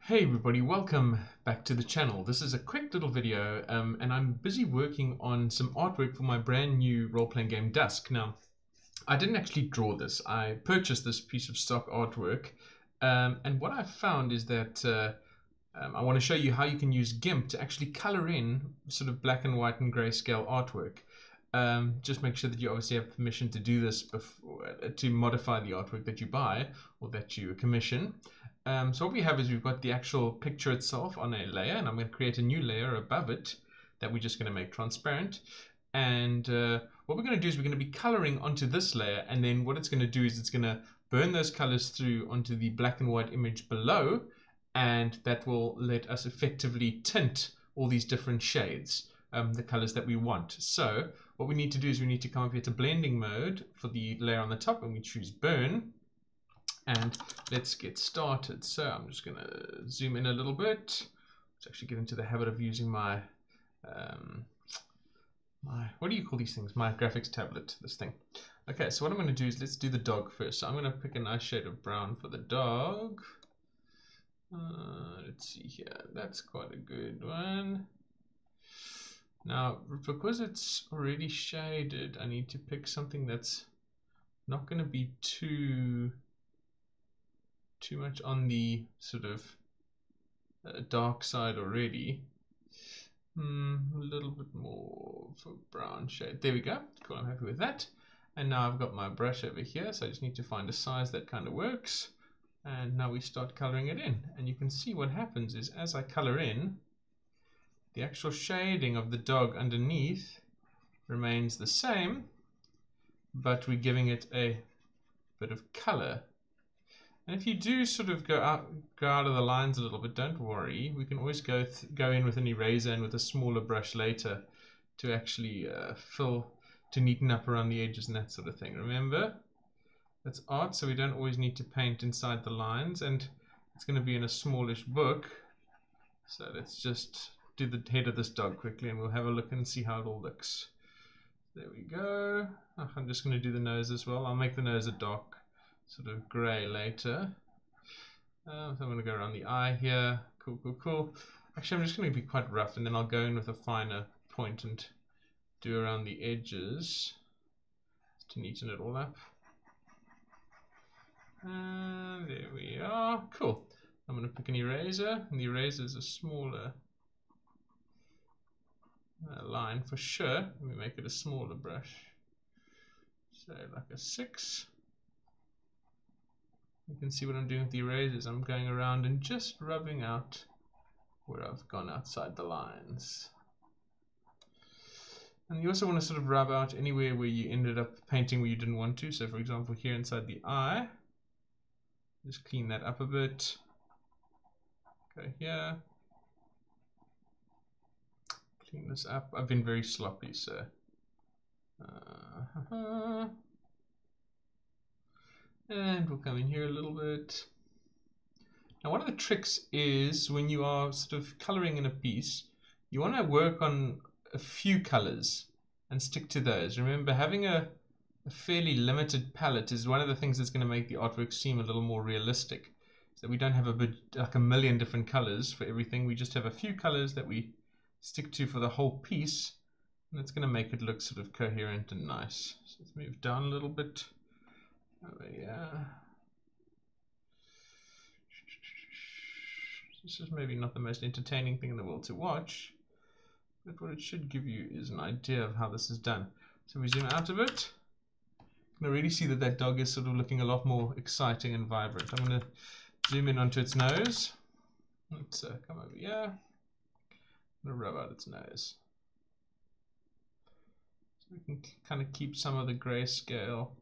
Hey everybody, welcome back to the channel. This is a quick little video and I'm busy working on some artwork for my brand new role-playing game DUSK. Now, I didn't actually draw this. I purchased this piece of stock artwork and what I found is that I want to show you how you can use GIMP to actually color in sort of black and white and grayscale artwork. Just make sure that you obviously have permission to do this before, to modify the artwork that you buy or that you commission. So what we have is we've got the actual picture itself on a layer, and I'm going to create a new layer above it that we're just going to make transparent. And what we're going to do is we're going to be coloring onto this layer, and then what it's going to do is it's going to burn those colors through onto the black and white image below, and that will let us effectively tint all these different shades, the colors that we want. So what we need to do is we need to come up here to blending mode for the layer on the top, and we choose burn. And let's get started. So I'm just going to zoom in a little bit. Let's actually get into the habit of using my, what do you call these things? My graphics tablet, this thing. Okay, so what I'm going to do is let's do the dog first. So I'm going to pick a nice shade of brown for the dog. Let's see here. That's quite a good one. Now, because it's already shaded, I need to pick something that's not going to be too much on the sort of dark side already. A little bit more for brown shade. There we go. Cool, I'm happy with that. And now I've got my brush over here, so I just need to find a size that kind of works. And now we start coloring it in. And you can see what happens is as I color in, the actual shading of the dog underneath remains the same, but we're giving it a bit of color. And if you do sort of go out of the lines a little bit, don't worry. We can always go in with an eraser and with a smaller brush later to actually to neaten up around the edges and that sort of thing. Remember, that's art, so we don't always need to paint inside the lines, and it's going to be in a smallish book. So let's just do the head of this dog quickly and we'll have a look and see how it all looks. There we go. I'm just going to do the nose as well. I'll make the nose a dark sort of grey later. So I'm going to go around the eye here. Cool. Actually, I'm just going to be quite rough, and then I'll go in with a finer point and do around the edges to neaten it all up. There we are. Cool. I'm going to pick an eraser, and the eraser is a smaller line for sure. Let me make it a smaller brush. So like a 6. You can see what I'm doing with the erasers. I'm going around and just rubbing out where I've gone outside the lines. And you also want to sort of rub out anywhere where you ended up painting where you didn't want to. So for example, here inside the eye, just clean that up a bit. Go here. Clean this up. I've been very sloppy, so. And we'll come in here a little bit. Now, one of the tricks is when you are sort of coloring in a piece, you want to work on a few colors and stick to those. Remember, having a fairly limited palette is one of the things that's going to make the artwork seem a little more realistic. So we don't have like a million different colors for everything. We just have a few colors that we stick to for the whole piece, and it's going to make it look sort of coherent and nice. So let's move down a little bit. Oh, yeah. This is maybe not the most entertaining thing in the world to watch, but what it should give you is an idea of how this is done. So we zoom out a bit. You can already see that that dog is sort of looking a lot more exciting and vibrant. I'm going to zoom in onto its nose. Let's come over here. I'm going to rub out its nose. So we can kind of keep some of the grayscale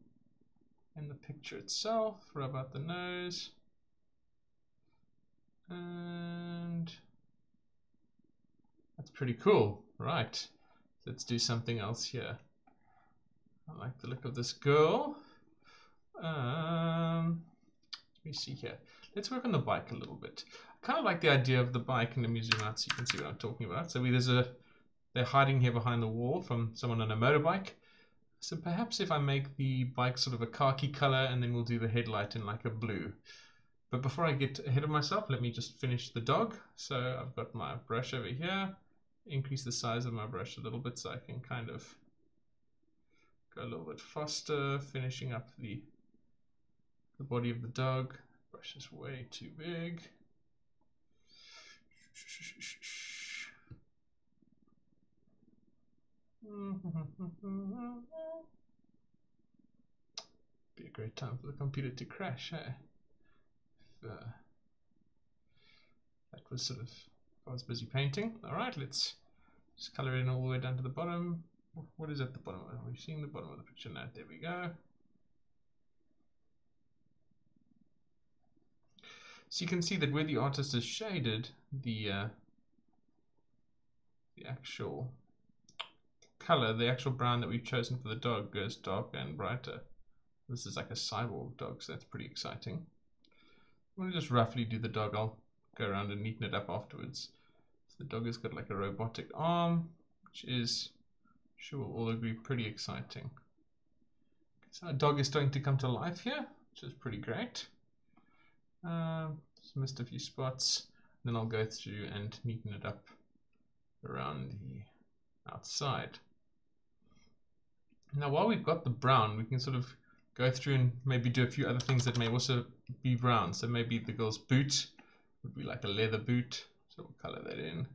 in the picture itself. Rub out the nose. And that's pretty cool. Right. Let's do something else here. I like the look of this girl. Let me see here. Let's work on the bike a little bit. I kind of like the idea of the bike, and let me zoom out so you can see what I'm talking about. So they're hiding here behind the wall from someone on a motorbike. So perhaps if I make the bike sort of a khaki color, and then we'll do the headlight in like a blue. But before I get ahead of myself, let me just finish the dog. So I've got my brush over here. Increase the size of my brush a little bit so I can kind of go a little bit faster, finishing up the body of the dog. Brush is way too big. Be a great time for the computer to crash, eh? That was sort of, I was busy painting. Alright, let's just color it in all the way down to the bottom. What is at the bottom? Are we seeing the bottom of the picture now? There we go. So you can see that where the artist has shaded the actual color, the actual brown that we've chosen for the dog goes darker and brighter. This is like a cyborg dog, so that's pretty exciting. I'm going to just roughly do the dog. I'll go around and neaten it up afterwards. So the dog has got like a robotic arm, which is, I'm sure we'll all agree, pretty exciting. So our dog is starting to come to life here, which is pretty great. Just missed a few spots. Then I'll go through and neaten it up around the outside. Now while we've got the brown, we can sort of go through and maybe do a few other things that may also be brown. So maybe the girl's boot would be like a leather boot. So we'll color that in.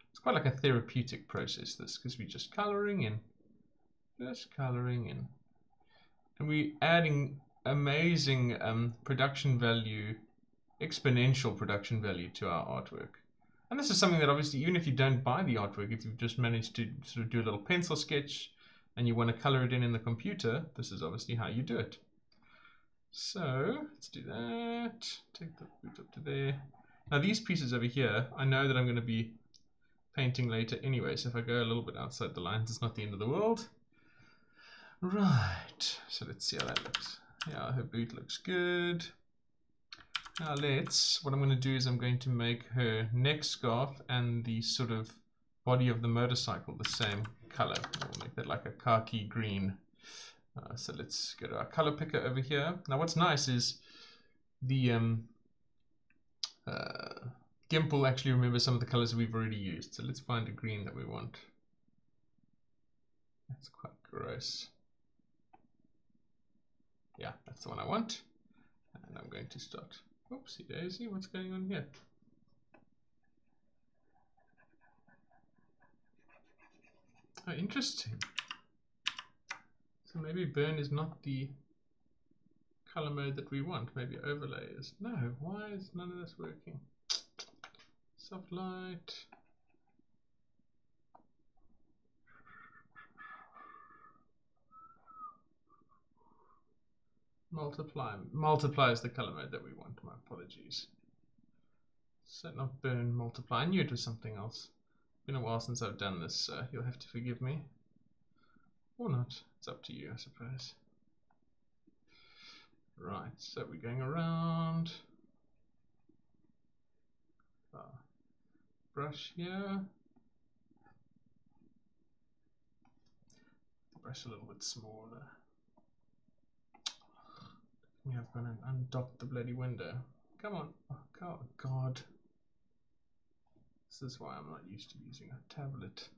It's quite like a therapeutic process, this, because we're just coloring in. Just coloring in. And we're adding amazing production value, exponential production value to our artwork. And this is something that obviously, even if you don't buy the artwork, if you've just managed to sort of do a little pencil sketch and you want to color it in the computer, this is obviously how you do it. So let's do that. Take the boot up to there. Now these pieces over here, I know that I'm going to be painting later anyway, so if I go a little bit outside the lines, it's not the end of the world. Right, so let's see how that looks. Yeah, her boot looks good. Now what I'm going to do is I'm going to make her neck scarf and the sort of body of the motorcycle the same color. We'll make that like a khaki green. So let's go to our color picker over here. Now what's nice is the GIMP will actually remember some of the colors we've already used. So let's find a green that we want. That's quite gross. Yeah, that's the one I want. And I'm going to start. Oopsie daisy, what's going on here? Oh, interesting. So maybe burn is not the color mode that we want. Maybe overlay is. No, why is none of this working? Soft light. Multiply. Multiply is the color mode that we want. My apologies. So not burn, multiply. I knew it was something else. It's been a while since I've done this, so you'll have to forgive me. Or not. It's up to you, I suppose. Right, so we're going around. Brush here. The brush a little bit smaller. We have gone and undocked the bloody window. Come on. Oh, God. This is why I'm not used to using a tablet.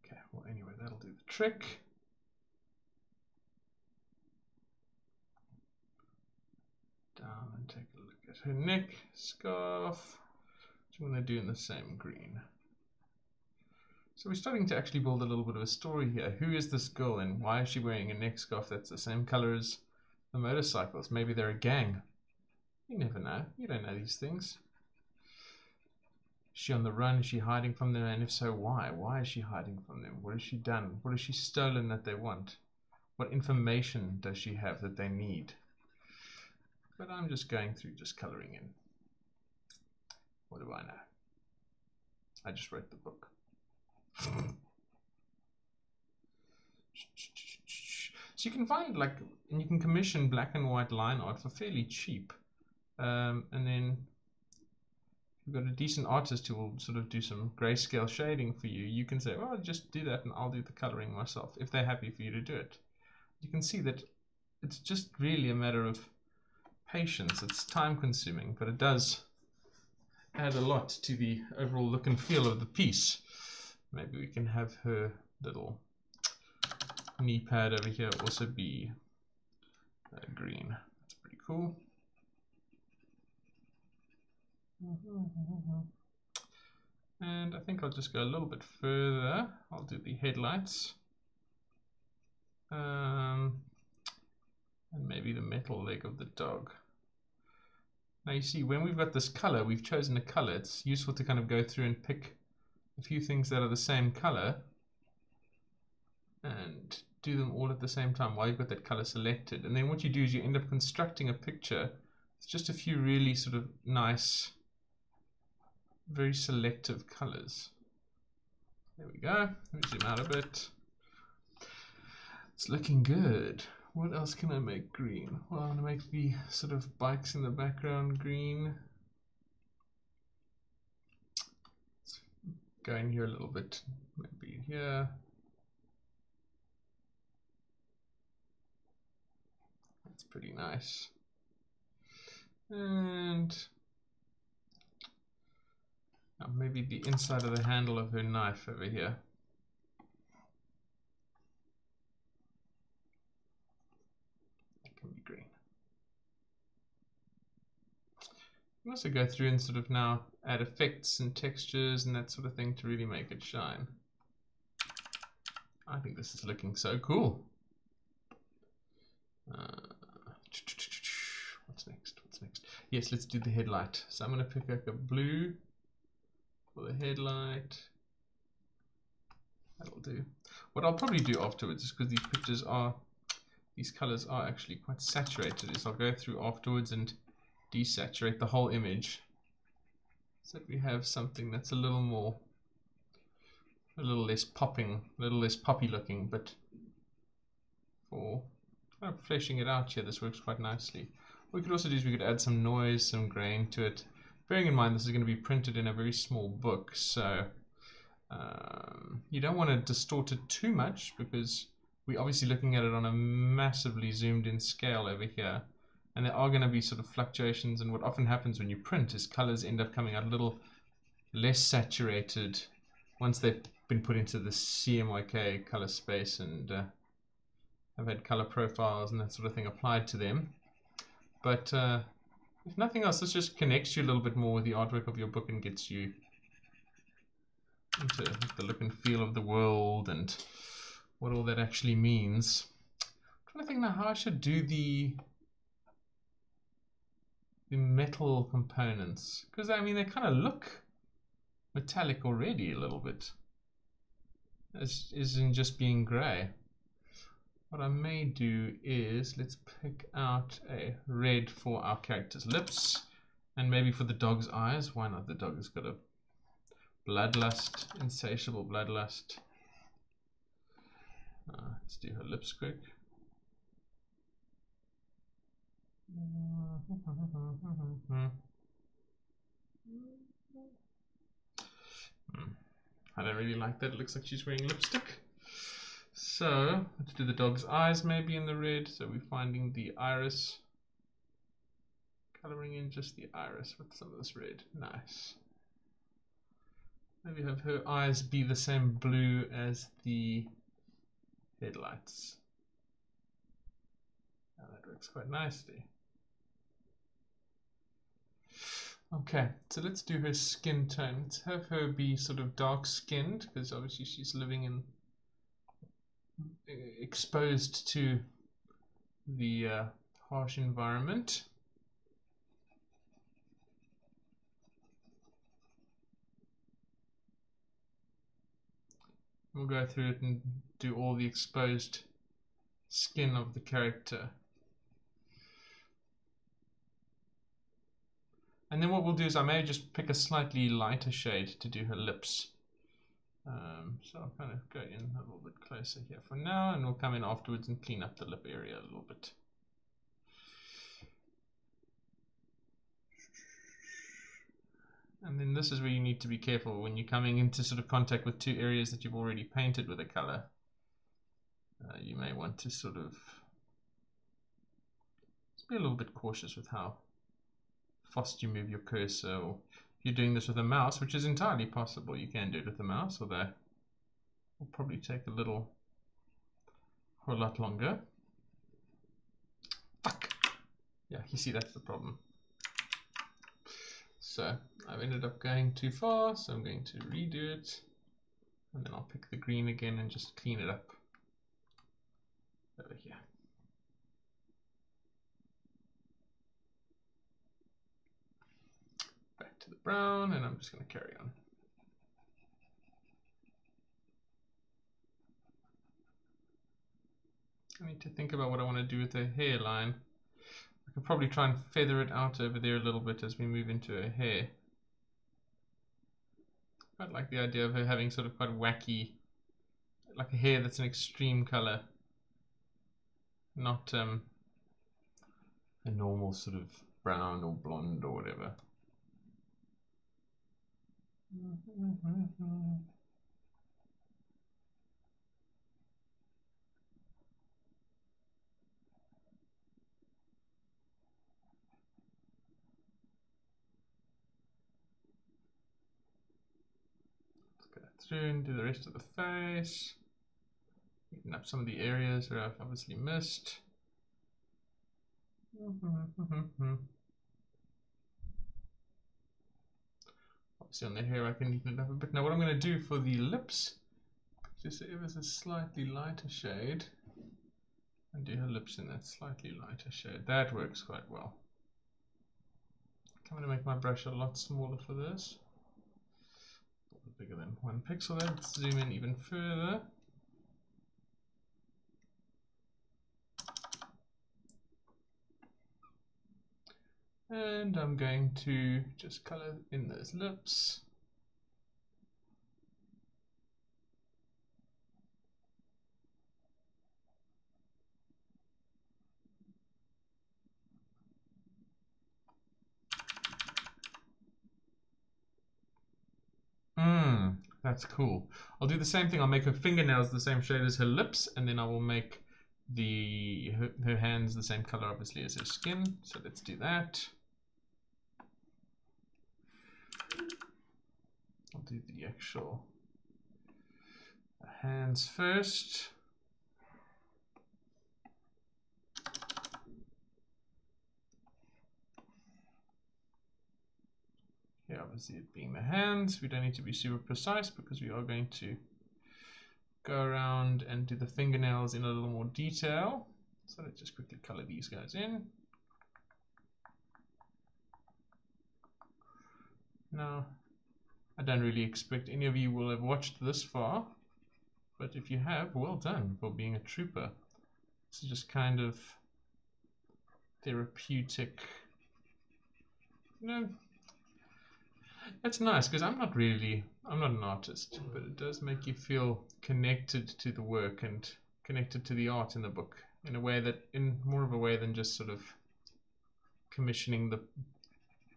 Okay, well anyway, that'll do the trick. Down and take a look at her neck scarf, which I'm going to do in the same green. So we're starting to actually build a little bit of a story here. Who is this girl and why is she wearing a neck scarf that's the same color as the motorcycles? Maybe they're a gang. You never know. You don't know these things. Is she on the run? Is she hiding from them? And if so, why? Why is she hiding from them? What has she done? What has she stolen that they want? What information does she have that they need? But I'm just going through, just coloring in. What do I know? I just wrote the book. So you can find and you can commission black and white line art for fairly cheap. And then you've got a decent artist who will sort of do some grayscale shading for you, you can say, well, just do that and I'll do the coloring myself, if they're happy for you to do it. You can see that it's just really a matter of patience. It's time consuming, but it does add a lot to the overall look and feel of the piece. Maybe we can have her little knee pad over here also be green. That's pretty cool. And I think I'll just go a little bit further. I'll do the headlights. And maybe the metal leg of the dog. Now you see, when we've got this color, we've chosen a color, it's useful to kind of go through and pick a few things that are the same color and do them all at the same time while you've got that color selected. And then what you do is you end up constructing a picture with just a few really sort of nice, very selective colors. There we go. Let me zoom out a bit. It's looking good. What else can I make green? Well, I'm going to make the sort of bikes in the background green. Let's go in here a little bit, maybe here. That's pretty nice. And maybe the inside of the handle of her knife over here. That can be green. You can also go through and sort of now add effects and textures and that sort of thing to really make it shine. I think this is looking so cool. What's next? What's next? Yes, let's do the headlight. So I'm going to pick up a blue for the headlight. That'll do. What I'll probably do afterwards is, because these colors are actually quite saturated, is I'll go through afterwards and desaturate the whole image so that we have something that's a little less popping, a little less poppy looking, but for kind of fleshing it out here, this works quite nicely. What we could also do is we could add some noise, some grain to it. Bearing in mind this is going to be printed in a very small book, so you don't want to distort it too much, because we're obviously looking at it on a massively zoomed in scale over here, and there are going to be sort of fluctuations, and what often happens when you print is colors end up coming out a little less saturated once they've been put into the CMYK color space and have had color profiles and that sort of thing applied to them. But if nothing else, this just connects you a little bit more with the artwork of your book and gets you into the look and feel of the world and what all that actually means. I'm trying to think now how I should do the metal components, because I mean they kind of look metallic already a little bit, as in just being grey. What I may do is, let's pick out a red for our character's lips, and maybe for the dog's eyes. Why not? The dog has got a bloodlust, insatiable bloodlust. Let's do her lips quick. I don't really like that. It looks like she's wearing lipstick. So let's do the dog's eyes maybe in the red. So we're finding the iris, coloring in just the iris with some of this red. Nice. Maybe have her eyes be the same blue as the headlights. Now that works quite nicely. Okay, so let's do her skin tone. Let's have her be sort of dark skinned, because obviously she's living in exposed to the harsh environment. We'll go through it and do all the exposed skin of the character. And then what we'll do is I may just pick a slightly lighter shade to do her lips. So I'll kind of go in a little bit closer here for now, and we'll come in afterwards and clean up the lip area a little bit. And then this is where you need to be careful when you're coming into sort of contact with two areas that you've already painted with a color. You may want to sort of just be a little bit cautious with how fast you move your cursor, or if you're doing this with a mouse, which is entirely possible, you can do it with a mouse, although it will probably take a whole lot longer. Fuck! Yeah, you see, that's the problem. So I've ended up going too far, so I'm going to redo it, and then I'll pick the green again and just clean it up over here. Back to the brown, and I'm just going to carry on. I need to think about what I want to do with the hairline. I could probably try and feather it out over there a little bit as we move into her hair. I like the idea of her having sort of quite wacky, like a hair that's an extreme color, not a normal sort of brown or blonde or whatever. Through and do the rest of the face. Neaten up some of the areas where I've obviously missed. Obviously on the hair I can neaten it up a bit. Now what I'm going to do for the lips, just ever so slightly lighter shade, and do her lips in that slightly lighter shade. That works quite well. I'm going to make my brush a lot smaller for this. Bigger than 1 pixel there. Let's zoom in even further. And I'm going to just color in those lips. That's cool. I'll do the same thing. I'll make her fingernails the same shade as her lips, and then I will make her hands the same color, obviously, as her skin. So let's do that. I'll do the actual hands first. Yeah, obviously it being the hands, we don't need to be super precise because we are going to go around and do the fingernails in a little more detail. So let's just quickly color these guys in. Now, I don't really expect any of you will have watched this far, but if you have, well done for being a trooper. This is just kind of therapeutic, you know. It's nice because I'm not an artist, but it does make you feel connected to the work and connected to the art in the book in a way that, in more of a way than just sort of commissioning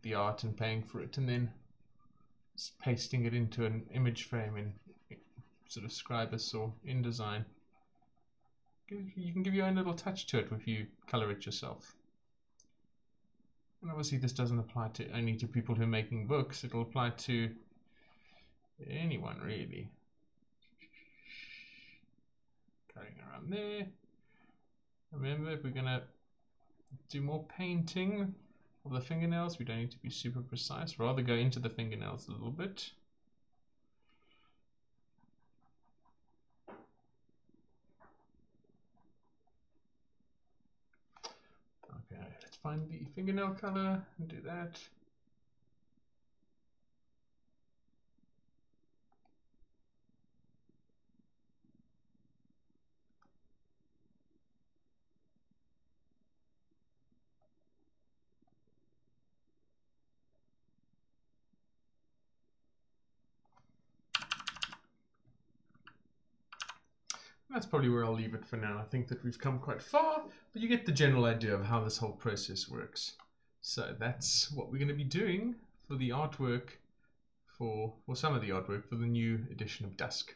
the art and paying for it and then pasting it into an image frame in sort of Scribus or InDesign. You can give your own little touch to it if you color it yourself. And obviously this doesn't apply only to people who are making books, it'll apply to anyone really. Carrying around there. Remember, if we're going to do more painting of the fingernails, we don't need to be super precise, rather go into the fingernails a little bit. Okay, let's find the fingernail color and do that. That's probably where I'll leave it for now. I think that we've come quite far, but you get the general idea of how this whole process works. So that's what we're going to be doing for the artwork for some of the artwork for the new edition of Dusk.